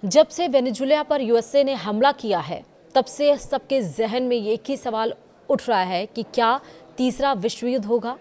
जब से वेनेजुएला पर यूएसए ने हमला किया है, तब से सबके जहन में एक ही सवाल उठ रहा है कि क्या तीसरा विश्व युद्ध होगा।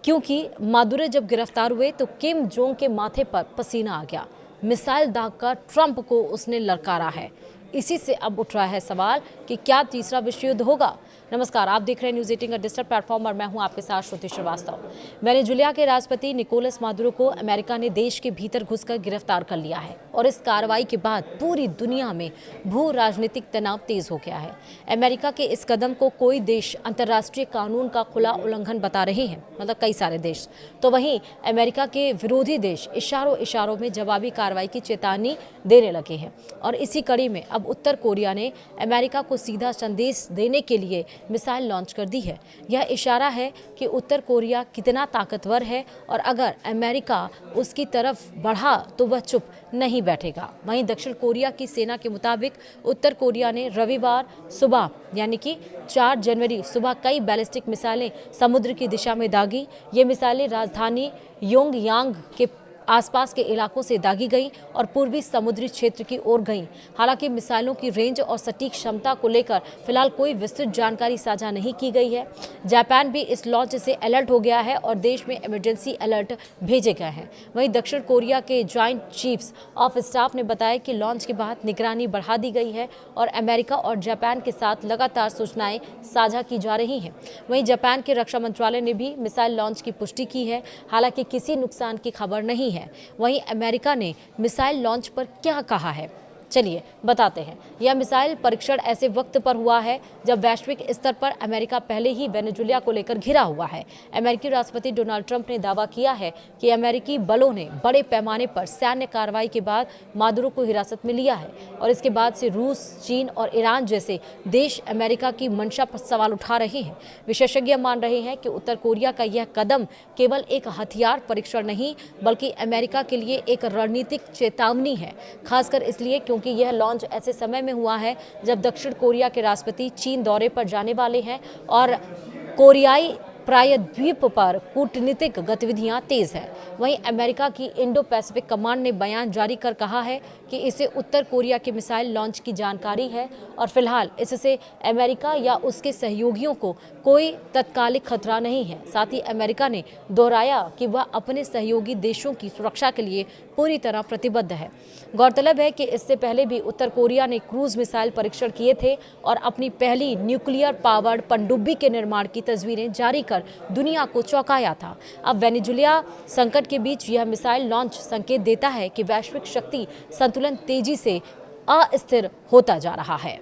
क्योंकि मादुरो जब गिरफ्तार हुए तो किम जोंग के माथे पर पसीना आ गया। मिसाइल दागकर ट्रंप को उसने ललकारा है। इसी से अब उठ रहा है सवाल कि क्या तीसरा विश्व युद्ध होगा। नमस्कार, आप देख रहे हैं न्यूज़ 18 का डिजिटल प्लेटफॉर्म और मैं हूं आपके साथ श्रुति श्रीवास्तव। वेनेजुएला के राष्ट्रपति निकोलस मादुरो को अमेरिका ने देश के भीतर घुसकर गिरफ्तार कर लिया है और इस कार्रवाई के बाद पूरी दुनिया में भू राजनीतिक तनाव तेज हो गया है। अमेरिका के इस कदम को कोई देश अंतर्राष्ट्रीय कानून का खुला उल्लंघन बता रहे हैं, मतलब कई सारे देश। तो वहीं अमेरिका के विरोधी देश इशारों इशारों में जवाबी कार्रवाई की चेतावनी देने लगे हैं और इसी कड़ी में अब उत्तर कोरिया ने अमेरिका को सीधा संदेश देने के लिए मिसाइल लॉन्च कर दी है। यह इशारा है कि उत्तर कोरिया कितना ताकतवर है और अगर अमेरिका उसकी तरफ बढ़ा तो वह चुप नहीं बैठेगा। वहीं दक्षिण कोरिया की सेना के मुताबिक उत्तर कोरिया ने रविवार सुबह यानी कि 4 जनवरी सुबह कई बैलिस्टिक मिसाइलें समुद्र की दिशा में दागी। ये मिसाइलें राजधानी योंगयांग के आसपास के इलाकों से दागी गई और पूर्वी समुद्री क्षेत्र की ओर गई। हालांकि मिसाइलों की रेंज और सटीक क्षमता को लेकर फिलहाल कोई विस्तृत जानकारी साझा नहीं की गई है। जापान भी इस लॉन्च से अलर्ट हो गया है और देश में इमरजेंसी अलर्ट भेजे गए हैं। वहीं दक्षिण कोरिया के जॉइंट चीफ्स ऑफ स्टाफ ने बताया कि लॉन्च के बाद निगरानी बढ़ा दी गई है और अमेरिका और जापान के साथ लगातार सूचनाएं साझा की जा रही हैं। वहीं जापान के रक्षा मंत्रालय ने भी मिसाइल लॉन्च की पुष्टि की है, हालांकि किसी नुकसान की खबर नहीं है। वहीं अमेरिका ने मिसाइल लॉन्च पर क्या कहा है, चलिए बताते हैं। यह मिसाइल परीक्षण ऐसे वक्त पर हुआ है जब वैश्विक स्तर पर अमेरिका पहले ही वेनेजुएला को लेकर घिरा हुआ है। अमेरिकी राष्ट्रपति डोनाल्ड ट्रंप ने दावा किया है कि अमेरिकी बलों ने बड़े पैमाने पर सैन्य कार्रवाई के बाद मादुरो को हिरासत में लिया है और इसके बाद से रूस, चीन और ईरान जैसे देश अमेरिका की मंशा पर सवाल उठा रहे हैं। विशेषज्ञ मान रहे हैं कि उत्तर कोरिया का यह कदम केवल एक हथियार परीक्षण नहीं बल्कि अमेरिका के लिए एक रणनीतिक चेतावनी है, खासकर इसलिए क्योंकि यह लॉन्च ऐसे समय में हुआ है जब दक्षिण कोरिया के राष्ट्रपति चीन दौरे पर जाने वाले हैं और कोरियाई प्रायद्वीप पर कूटनीतिक गतिविधियां तेज है। वहीं अमेरिका की इंडो पैसिफिक कमांड ने बयान जारी कर कहा है कि इसे उत्तर कोरिया के मिसाइल लॉन्च की जानकारी है और फिलहाल इससे अमेरिका या उसके सहयोगियों को कोई तत्कालिक खतरा नहीं है। साथ ही अमेरिका ने दोहराया कि वह अपने सहयोगी देशों की सुरक्षा के लिए पूरी तरह प्रतिबद्ध है। गौरतलब है कि इससे पहले भी उत्तर कोरिया ने क्रूज मिसाइल परीक्षण किए थे और अपनी पहली न्यूक्लियर पावर्ड पनडुब्बी के निर्माण की तस्वीरें जारी कर दुनिया को चौंकाया था। अब वेनेजुएला संकट के बीच यह मिसाइल लॉन्च संकेत देता है कि वैश्विक शक्ति संतुलन तेजी से अस्थिर होता जा रहा है।